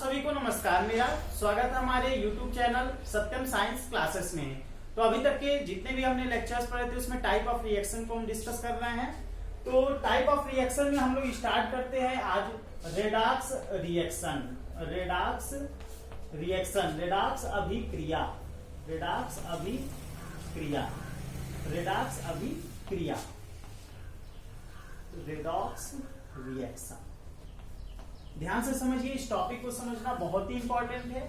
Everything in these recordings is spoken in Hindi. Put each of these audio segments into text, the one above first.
सभी को नमस्कार। मेरा स्वागत है हमारे YouTube चैनल सत्यम साइंस क्लासेस में। तो अभी तक के जितने भी हमने लेक्चर्स पढ़े थे उसमें टाइप ऑफ रिएक्शन को हम डिस्कस कर रहे हैं। तो टाइप ऑफ रिएक्शन में हम लोग स्टार्ट करते हैं आज redox reaction. Redox reaction, redox अभिक्रिया, रेडॉक्स अभिक्रिया, रेडॉक्स अभिक्रिया, रेडॉक्स रिएक्शन। ध्यान से समझिए, इस टॉपिक को समझना बहुत ही इंपॉर्टेंट है।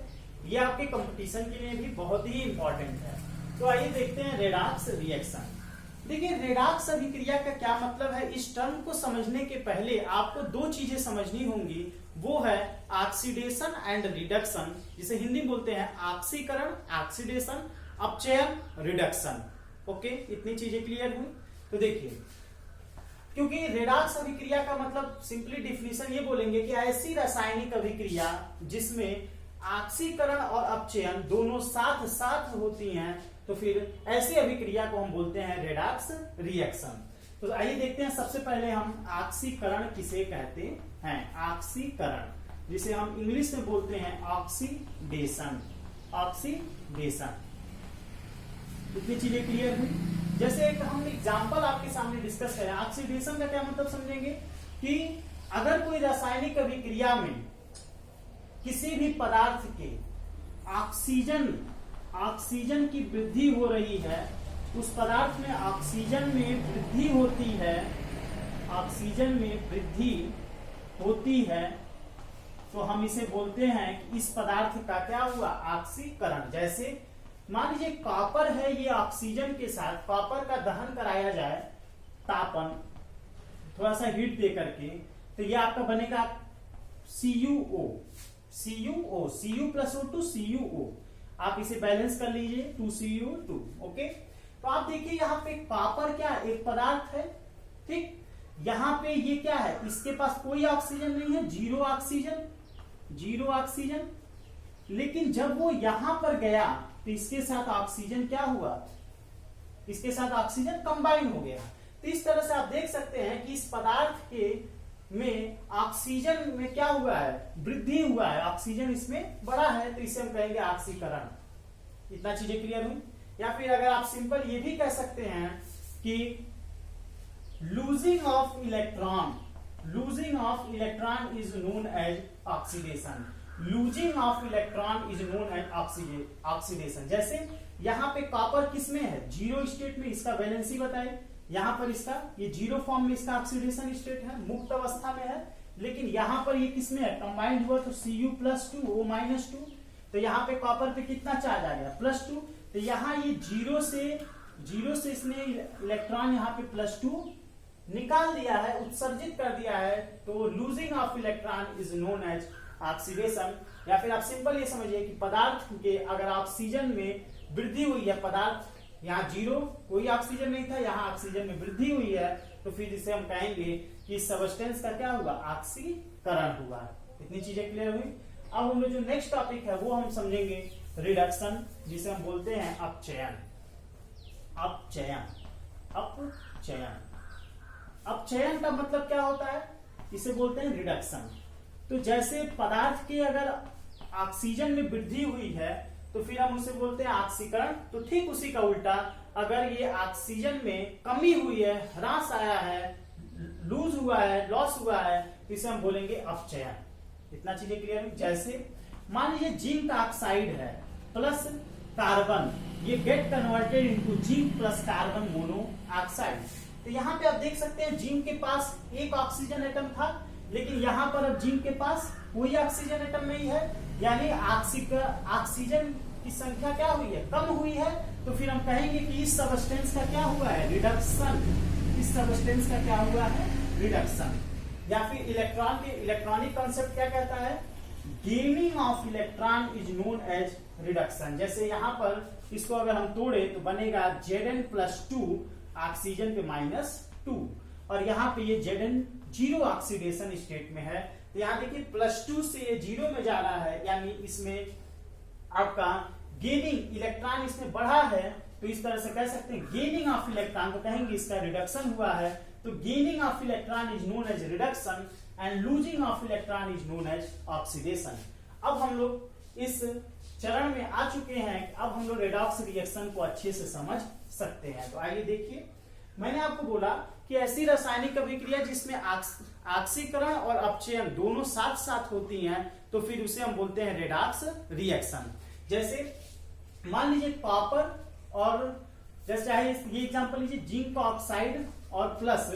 ये आपके कंपटीशन के लिए भी बहुत ही इंपॉर्टेंट है। तो आइए देखते हैं रेडॉक्स रिएक्शन। देखिए, रेडॉक्स अभिक्रिया का क्या मतलब है, इस टर्म को समझने के पहले आपको दो चीजें समझनी होंगी। वो है ऑक्सीडेशन एंड रिडक्शन, जिसे हिंदी बोलते हैं ऑक्सीकरण, ऑक्सीडेशन, अपचयन, रिडक्शन। ओके, इतनी चीजें क्लियर हुई। तो देखिए, क्योंकि रेडॉक्स अभिक्रिया का मतलब सिंपली डिफिनीशन ये बोलेंगे कि ऐसी रासायनिक अभिक्रिया जिसमें ऑक्सीकरण और अपचयन दोनों साथ साथ होती हैं, तो फिर ऐसी अभिक्रिया को हम बोलते हैं रेडॉक्स रिएक्शन। तो आइए देखते हैं, सबसे पहले हम ऑक्सीकरण किसे कहते हैं। ऑक्सीकरण, जिसे हम इंग्लिश में बोलते हैं ऑक्सीडेशन। ऑक्सीडेशन, इतनी चीजें क्लियर हुई। जैसे एक हम एग्जांपल आपके सामने डिस्कस करें। ऑक्सीडेशन का क्या मतलब समझेंगे कि अगर कोई रासायनिक अभिक्रिया में किसी भी पदार्थ के ऑक्सीजन की वृद्धि हो रही है, उस पदार्थ में ऑक्सीजन में वृद्धि होती है, ऑक्सीजन में वृद्धि होती है, तो हम इसे बोलते हैं कि इस पदार्थ का क्या हुआ, ऑक्सीकरण। जैसे मान लीजिए कॉपर है, ये ऑक्सीजन के साथ कॉपर का दहन कराया जाए, तापन थोड़ा सा हीट दे करके, तो ये आपका बनेगा CuO, CuO, Cu plus O2 CuO। आप इसे बैलेंस कर लीजिए 2Cu2। ओके, तो आप देखिए यहाँ पे कॉपर क्या है, एक पदार्थ है, ठीक। यहाँ पे ये क्या है, इसके पास कोई ऑक्सीजन नहीं है, जीरो ऑक्सीजन, जीरो ऑक्सीजन। लेकिन जब वो यहां पर गया तो इसके साथ ऑक्सीजन क्या हुआ, इसके साथ ऑक्सीजन कंबाइन हो गया। तो इस तरह से आप देख सकते हैं कि इस पदार्थ के में ऑक्सीजन में क्या हुआ है, वृद्धि हुआ है, ऑक्सीजन इसमें बढ़ा है, तो इसे हम कहेंगे ऑक्सीकरण। इतना चीजें क्लियर हुई। या फिर अगर आप सिंपल ये भी कह सकते हैं कि losing of electron, losing of electron is known as oxidation. Losing of electron is known as oxidation. जैसे यहाँ पे कॉपर किसमें है, जीरो स्टेट में, इसका वैलेंसी बताए। यहाँ पर इसका ये जीरो फॉर्म में इसका ऑक्सीडेशन स्टेट है, मुक्त अवस्था में है। लेकिन यहाँ पर ये किसमें है, कंबाइंड हुआ, तो Cu+2 O-2। तो यहाँ पे कॉपर पे कितना चार्ज आ गया, +2। तो यहाँ ये जीरो से इसने इलेक्ट्रॉन यहाँ पे +2 निकाल दिया है, उत्सर्जित कर दिया है। तो losing of electron is known as oxidation. या फिर आप सिंपल ये समझिए कि पदार्थ के अगर ऑक्सीजन में वृद्धि हुई है, पदार्थ यहाँ जीरो, कोई ऑक्सीजन नहीं था, यहाँ ऑक्सीजन में वृद्धि हुई है, तो फिर इसे हम कहेंगे कि सब्सटेंस का क्या हुआ, ऑक्सीकरण हुआ। इतनी चीजें क्लियर हुई। अब हम लोग जो नेक्स्ट टॉपिक है वो हम समझेंगे रिडक्शन, जिसे हम बोलते हैं अपचयन। अपचयन, अपचयन, अपचयन का मतलब क्या होता है, इसे बोलते हैं रिडक्शन। तो जैसे पदार्थ के अगर ऑक्सीजन में वृद्धि हुई है तो फिर हम उसे बोलते हैं ऑक्सीकरण। तो ठीक उसी का उल्टा, अगर ये ऑक्सीजन में कमी हुई है, ह्रास आया है, लूज हुआ है, लॉस हुआ है, तो इसे हम बोलेंगे अपचयन। इतना चीजें क्लियर है। जैसे मान लीजिए जिंक ऑक्साइड है प्लस कार्बन, ये get converted into zinc plus carbon mono oxide. तो यहाँ पे आप देख सकते हैं जिंक के पास एक ऑक्सीजन एटम था, लेकिन यहाँ पर अब जिंक के पास कोई ऑक्सीजन एटम नहीं है, यानी ऑक्सीजन की संख्या क्या हुई है, कम हुई है। तो फिर हम कहेंगे कि इस सबस्टेंस का क्या हुआ है, रिडक्शन। इस सबस्टेंस का क्या हुआ है, रिडक्शन। या फिर इलेक्ट्रॉन के इलेक्ट्रॉनिक कॉन्सेप्ट क्या कहता है, gaining of electron is known as reduction. जैसे यहाँ पर इसको अगर हम तोड़े तो बनेगा Zn+2 ऑक्सीजन पे -2, और यहाँ पे ये Zn जीरो ऑक्सीडेशन स्टेट में है। तो यहाँ देखिए +2 से ये जीरो में जा रहा है, यानी इसमें आपका गेनिंग इलेक्ट्रॉन इसमें बढ़ा है। तो इस तरह से कह सकते हैं गेनिंग ऑफ इलेक्ट्रॉन को कहेंगे इसका रिडक्शन हुआ है। तो gaining of electron is known as reduction and losing of electron is known as oxidation. अब हम लोग इस चरण में आ चुके हैं, अब हम लोग रेडॉक्स रिएक्शन को अच्छे से समझ सकते हैं। तो आइए देखिए, मैंने आपको बोला कि ऐसी रासायनिक अभिक्रिया जिसमें ऑक्सीकरण और अपचयन दोनों साथ साथ होती हैं, तो फिर उसे हम बोलते हैं रेडॉक्स रिएक्शन। जैसे मान लीजिए कॉपर और जैसे ये एग्जांपल लीजिए, जिंक ऑक्साइड और प्लस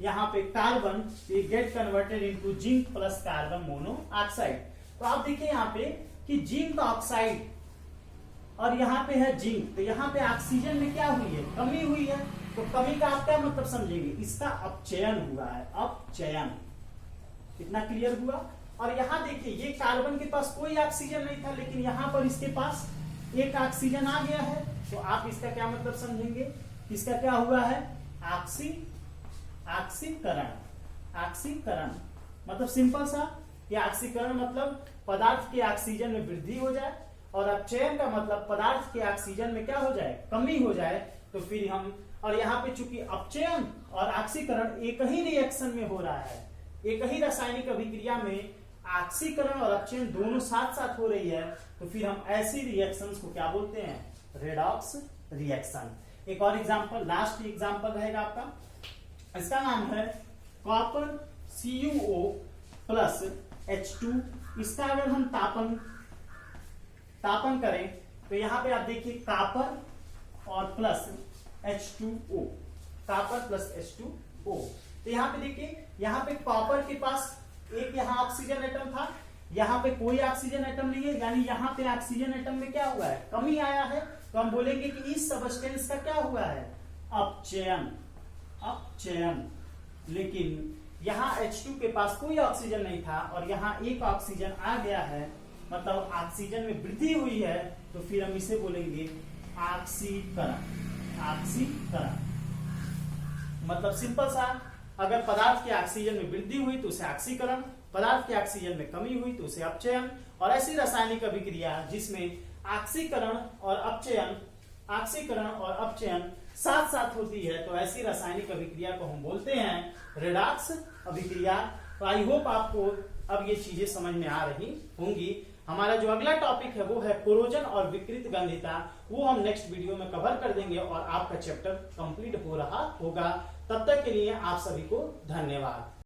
यहाँ पे carbon, get converted into zinc plus carbon monoxide. तो आप देखिए यहाँ पे कि जिंक ऑक्साइड और यहाँ पे है जिंक, तो यहाँ पे ऑक्सीजन में क्या हुई है, कमी हुई है। तो कमी का आप क्या मतलब समझेंगे, इसका अपचयन हुआ है, अपचयन। कितना क्लियर हुआ। और यहाँ देखिए, ये कार्बन के पास कोई ऑक्सीजन नहीं था, लेकिन यहाँ पर इसके पास एक ऑक्सीजन आ गया है, तो आप इसका क्या मतलब समझेंगे, इसका क्या हुआ है, ऑक्सीकरण। ऑक्सीकरण मतलब सिंपल सा कि ऑक्सीकरण मतलब पदार्थ के ऑक्सीजन में वृद्धि हो जाए, और अपचयन का मतलब पदार्थ के ऑक्सीजन में क्या हो जाए, कमी हो जाए। तो फिर हम, और यहाँ पे चूंकि अपचयन और ऑक्सीकरण एक ही रिएक्शन में हो रहा है, एक ही रासायनिक अभिक्रिया में ऑक्सीकरण और अपचयन दोनों साथ साथ हो रही है, तो फिर हम ऐसी रिएक्शंस को क्या बोलते हैं, रेडॉक्स रिएक्शन। एक और एग्जांपल, लास्ट एग्जांपल रहेगा आपका, इसका नाम है कॉपर CuO प्लस H2। इसका अगर हम तापन करें तो यहाँ पे आप देखिए कॉपर और plus H2O, copper plus H2O। तो यहाँ पे देखिए, यहाँ पे कॉपर के पास एक यहाँ ऑक्सीजन एटम था, यहाँ पे कोई ऑक्सीजन एटम नहीं है, यानी यहाँ पे ऑक्सीजन एटम में क्या हुआ है, कमी आया है। तो हम बोलेंगे कि इस सबस्टेंस का क्या हुआ है, अपचयन, अपचयन। लेकिन यहाँ H2 के पास कोई ऑक्सीजन नहीं था और यहाँ एक ऑक्सीजन आ गया है, मतलब ऑक्सीजन में वृद्धि हुई है, तो फिर हम इसे बोलेंगे ऑक्सीकरण। ऑक्सीकरण मतलब सिंपल सा, अगर पदार्थ के ऑक्सीजन में वृद्धि हुई तो उसे ऑक्सीकरण, पदार्थ के ऑक्सीजन में कमी हुई तो उसे अपचयन। और ऐसी रासायनिक अभिक्रिया जिसमें ऑक्सीकरण और अपचयन साथ साथ होती है, तो ऐसी रासायनिक अभिक्रिया को हम बोलते हैं रेडॉक्स अभिक्रिया। तो आई होप आपको अब ये चीजें समझ में आ रही होंगी। हमारा जो अगला टॉपिक है वो है कोरोजन और विकृत गंधिता, वो हम नेक्स्ट वीडियो में कवर कर देंगे और आपका चैप्टर कंप्लीट हो रहा होगा। तब तक के लिए आप सभी को धन्यवाद।